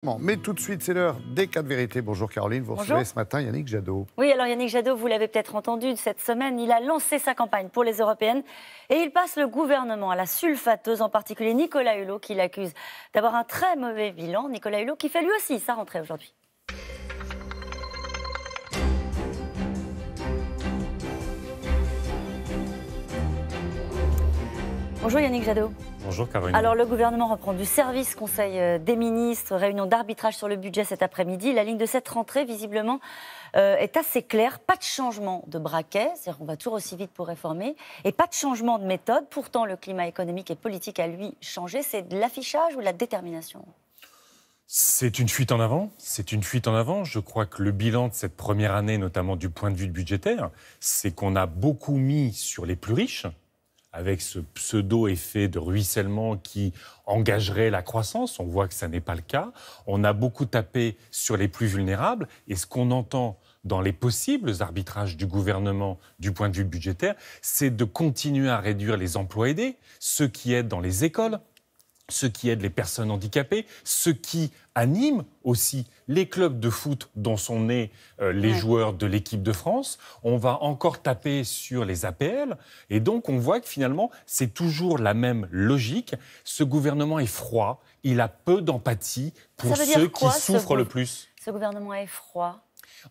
Bon, mais tout de suite, c'est l'heure des 4 vérités. Bonjour Caroline, vous recevez ce matin Yannick Jadot. Oui, alors Yannick Jadot, vous l'avez peut-être entendu, cette semaine, il a lancé sa campagne pour les européennes et il passe le gouvernement à la sulfateuse, en particulier Nicolas Hulot, qui l'accuse d'avoir un très mauvais bilan. Nicolas Hulot qui fait lui aussi sa rentrée aujourd'hui. Bonjour Yannick Jadot. Bonjour Caroline. Alors le gouvernement reprend du service, Conseil des ministres, réunion d'arbitrage sur le budget cet après-midi. La ligne de cette rentrée, visiblement, est assez claire. Pas de changement de braquet, c'est-à-dire qu'on va toujours aussi vite pour réformer, et pas de changement de méthode. Pourtant, le climat économique et politique a, lui, changé. C'est de l'affichage ou de la détermination ? C'est une fuite en avant. C'est une fuite en avant. Je crois que le bilan de cette première année, notamment du point de vue budgétaire, c'est qu'on a beaucoup mis sur les plus riches, avec ce pseudo-effet de ruissellement qui engagerait la croissance. On voit que ça n'est pas le cas. On a beaucoup tapé sur les plus vulnérables. Et ce qu'on entend dans les possibles arbitrages du gouvernement du point de vue budgétaire, c'est de continuer à réduire les emplois aidés, ceux qui aident dans les écoles, ceux qui aident les personnes handicapées, ceux qui animent aussi les clubs de foot dont sont nés les joueurs de l'équipe de France. On va encore taper sur les APL. Et donc, on voit que finalement, c'est toujours la même logique. Ce gouvernement est froid. Il a peu d'empathie pour ceux qui souffrent le plus. Ce gouvernement est froid.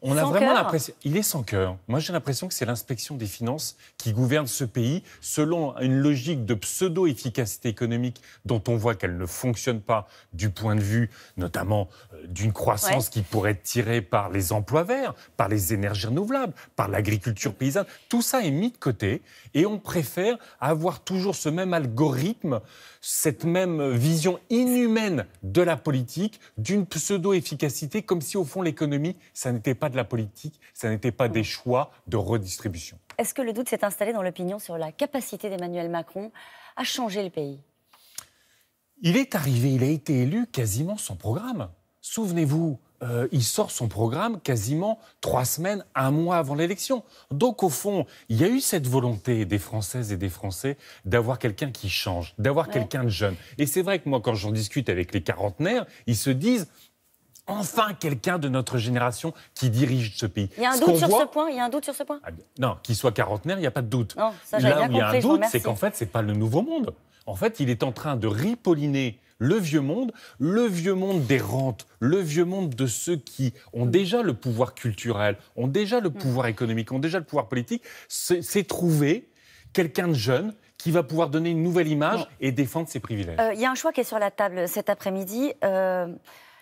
On a vraiment l'impression... Il est sans cœur. Moi, j'ai l'impression que c'est l'inspection des finances qui gouverne ce pays selon une logique de pseudo-efficacité économique dont on voit qu'elle ne fonctionne pas du point de vue, notamment, d'une croissance qui pourrait être tirée par les emplois verts, par les énergies renouvelables, par l'agriculture paysanne. Tout ça est mis de côté et on préfère avoir toujours ce même algorithme, cette même vision inhumaine de la politique, d'une pseudo-efficacité, comme si, au fond, l'économie, ça n'était pas de la politique, ça n'était pas des choix de redistribution. Est-ce que le doute s'est installé dans l'opinion sur la capacité d'Emmanuel Macron à changer le pays ? Il est arrivé, il a été élu quasiment sans programme. Souvenez-vous, il sort son programme quasiment 3 semaines, 1 mois avant l'élection. Donc, au fond, il y a eu cette volonté des Françaises et des Français d'avoir quelqu'un qui change, d'avoir quelqu'un de jeune. Et c'est vrai que moi, quand j'en discute avec les quarantenaires, ils se disent... Enfin, quelqu'un de notre génération qui dirige ce pays. Il y a un doute sur ce point. Il y a un doute sur ce point. Non, qu'il soit quarantenaire, il n'y a pas de doute. Non, ça, là où il y a un doute, c'est qu'en fait, c'est pas le nouveau monde. En fait, il est en train de ripolliner le vieux monde des rentes, le vieux monde de ceux qui ont déjà le pouvoir culturel, ont déjà le pouvoir économique, ont déjà le pouvoir politique. C'est trouver quelqu'un de jeune qui va pouvoir donner une nouvelle image et défendre ses privilèges. Il y a un choix qui est sur la table cet après-midi.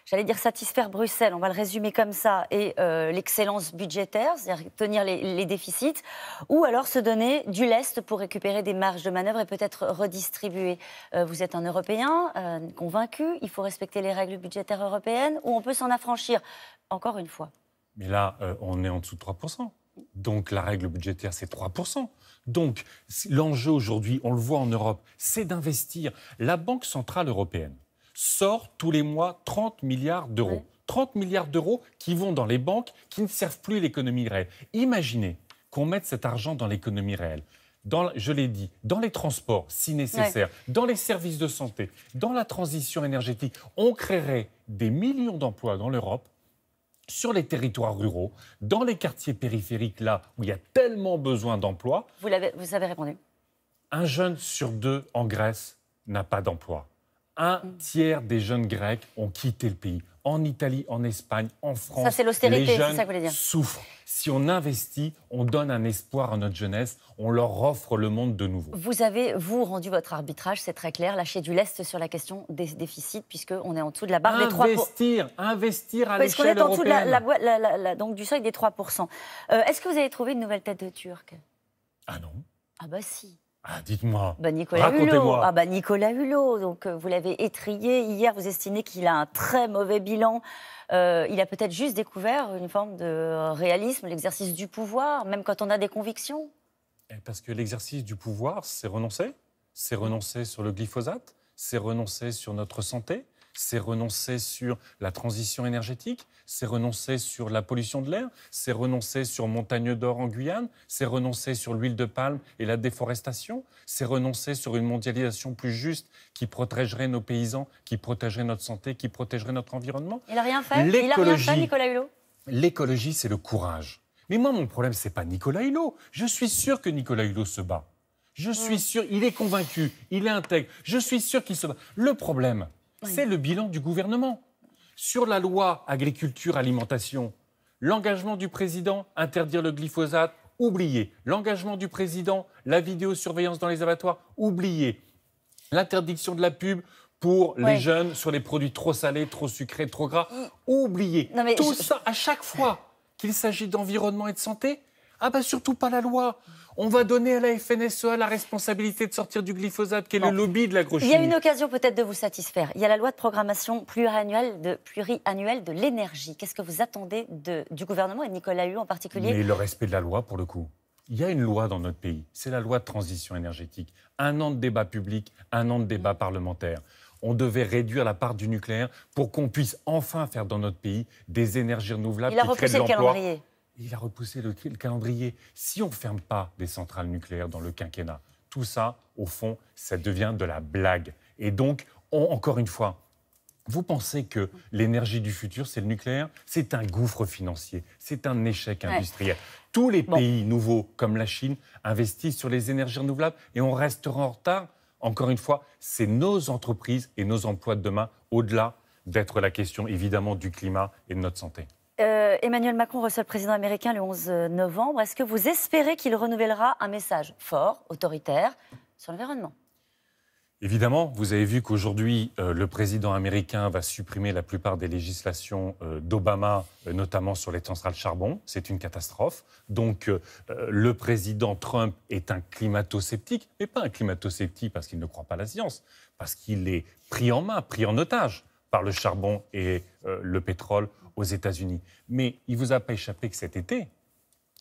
J'allais dire satisfaire Bruxelles, on va le résumer comme ça, et l'excellence budgétaire, c'est-à-dire tenir les déficits, ou alors se donner du lest pour récupérer des marges de manœuvre et peut-être redistribuer. Vous êtes un Européen convaincu, il faut respecter les règles budgétaires européennes, ou on peut s'en affranchir, encore une fois. Mais là, on est en dessous de 3%. Donc la règle budgétaire, c'est 3%. Donc l'enjeu aujourd'hui, on le voit en Europe, c'est d'investir. La Banque centrale européenne sort tous les mois 30 milliards d'euros. 30 milliards d'euros qui vont dans les banques, qui ne servent plus l'économie réelle. Imaginez qu'on mette cet argent dans l'économie réelle. Je l'ai dit, dans les transports, si nécessaire, dans les services de santé, dans la transition énergétique. On créerait des millions d'emplois dans l'Europe, sur les territoires ruraux, dans les quartiers périphériques, là où il y a tellement besoin d'emplois. Vous avez répondu. Un jeune sur 2 en Grèce n'a pas d'emploi. 1/3 des jeunes Grecs ont quitté le pays. En Italie, en Espagne, en France, ça, c'est l'austérité, les jeunes c'est ça que vous voulez dire. souffrent. Si on investit, on donne un espoir à notre jeunesse, on leur offre le monde de nouveau. Vous avez, rendu votre arbitrage, c'est très clair, lâché du lest sur la question des déficits, puisqu'on est en dessous de la barre des 3%. Investir à l'échelle européenne. Parce qu'on est en dessous donc, du seuil des 3%. Est-ce que vous avez trouvé une nouvelle tête de Turc ? Ah non. Ah bah si. Ah, dites-moi, Nicolas Hulot. racontez-moi. Ah bah Nicolas Hulot, donc vous l'avez étrillé. Hier, vous estimez qu'il a un très mauvais bilan. Il a peut-être juste découvert une forme de réalisme, l'exercice du pouvoir, même quand on a des convictions. Parce que l'exercice du pouvoir, c'est renoncer. C'est renoncer sur le glyphosate, c'est renoncer sur notre santé, c'est renoncer sur la transition énergétique, c'est renoncer sur la pollution de l'air, c'est renoncer sur Montagne d'Or en Guyane, c'est renoncer sur l'huile de palme et la déforestation, c'est renoncer sur une mondialisation plus juste qui protégerait nos paysans, qui protégerait notre santé, qui protégerait notre environnement. Il n'a rien fait. Il n'a rien fait, Nicolas Hulot. L'écologie, c'est le courage. Mais moi, mon problème, ce n'est pas Nicolas Hulot. Je suis sûr que Nicolas Hulot se bat. Je suis sûr, il est convaincu, il est intègre. Je suis sûr qu'il se bat. Le problème, c'est le bilan du gouvernement. Sur la loi agriculture-alimentation, l'engagement du président, interdire le glyphosate, oublié. L'engagement du président, la vidéosurveillance dans les abattoirs, oublié. L'interdiction de la pub pour les jeunes sur les produits trop salés, trop sucrés, trop gras, oublié. Tout ça, à chaque fois qu'il s'agit d'environnement et de santé, surtout pas la loi. On va donner à la FNSEA la responsabilité de sortir du glyphosate, qui est le lobby de l'agrochimie. Il y a une occasion peut-être de vous satisfaire. Il y a la loi de programmation pluriannuelle de l'énergie. Qu'est-ce que vous attendez du gouvernement et de Nicolas Hulot en particulier? Mais le respect de la loi, pour le coup. Il y a une loi dans notre pays, c'est la loi de transition énergétique. 1 an de débat public, 1 an de débat parlementaire. On devait réduire la part du nucléaire pour qu'on puisse enfin faire dans notre pays des énergies renouvelables qui créent de l'emploi. Il a repoussé le calendrier. Il a repoussé le calendrier. Si on ne ferme pas des centrales nucléaires dans le quinquennat, tout ça, au fond, ça devient de la blague. Et donc, encore une fois, vous pensez que l'énergie du futur, c'est le nucléaire? C'est un gouffre financier, c'est un échec industriel. Tous les pays nouveaux, comme la Chine, investissent sur les énergies renouvelables et on restera en retard. Encore une fois, c'est nos entreprises et nos emplois de demain, au-delà d'être la question, évidemment, du climat et de notre santé. Emmanuel Macron reçoit le président américain le 11 novembre. Est-ce que vous espérez qu'il renouvellera un message fort, autoritaire, sur l'environnement? Évidemment, vous avez vu qu'aujourd'hui, le président américain va supprimer la plupart des législations d'Obama, notamment sur les centrales charbon. C'est une catastrophe. Donc, le président Trump est un climato-sceptique, mais pas un climato-sceptique parce qu'il ne croit pas à la science, parce qu'il est pris en main, pris en otage par le charbon et le pétrole aux États-Unis. Mais il ne vous a pas échappé que cet été,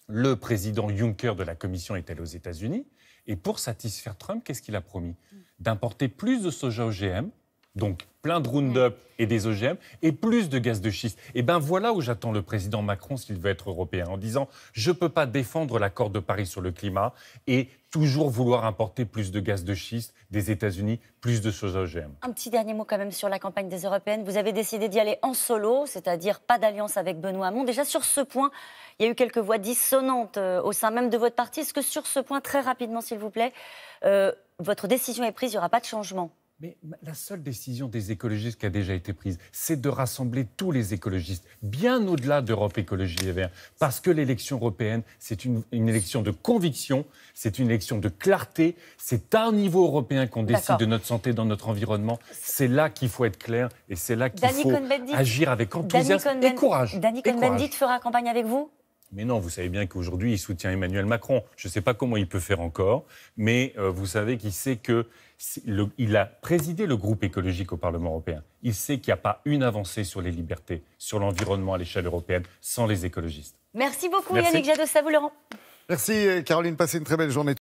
le président Juncker de la Commission est allé aux États-Unis. Et pour satisfaire Trump, qu'est-ce qu'il a promis? D'importer plus de soja OGM, donc plein de Roundup et des OGM, et plus de gaz de schiste. Et bien voilà où j'attends le président Macron s'il veut être européen, en disant « Je ne peux pas défendre l'accord de Paris sur le climat et toujours vouloir importer plus de gaz de schiste des États-Unis, plus de soja OGM. » Un petit dernier mot quand même sur la campagne des Européennes. Vous avez décidé d'y aller en solo, c'est-à-dire pas d'alliance avec Benoît Hamon. Déjà sur ce point, il y a eu quelques voix dissonantes au sein même de votre parti. Est-ce que sur ce point, très rapidement s'il vous plaît, votre décision est prise, il n'y aura pas de changement? Mais la seule décision des écologistes qui a déjà été prise, c'est de rassembler tous les écologistes, bien au-delà d'Europe Écologie Les Verts. Parce que l'élection européenne, c'est une élection de conviction, c'est une élection de clarté, c'est à un niveau européen qu'on décide de notre santé, dans notre environnement. C'est là qu'il faut être clair et c'est là qu'il faut agir avec enthousiasme et courage. Danny Cohn-Bendit fera campagne avec vous? Mais non, vous savez bien qu'aujourd'hui, il soutient Emmanuel Macron. Je ne sais pas comment il peut faire encore, mais vous savez qu'il sait qu'il a présidé le groupe écologique au Parlement européen. Il sait qu'il n'y a pas une avancée sur les libertés, sur l'environnement à l'échelle européenne, sans les écologistes. Merci beaucoup Yannick Jadot, ça vous Laurent. Merci Caroline, passez une très belle journée.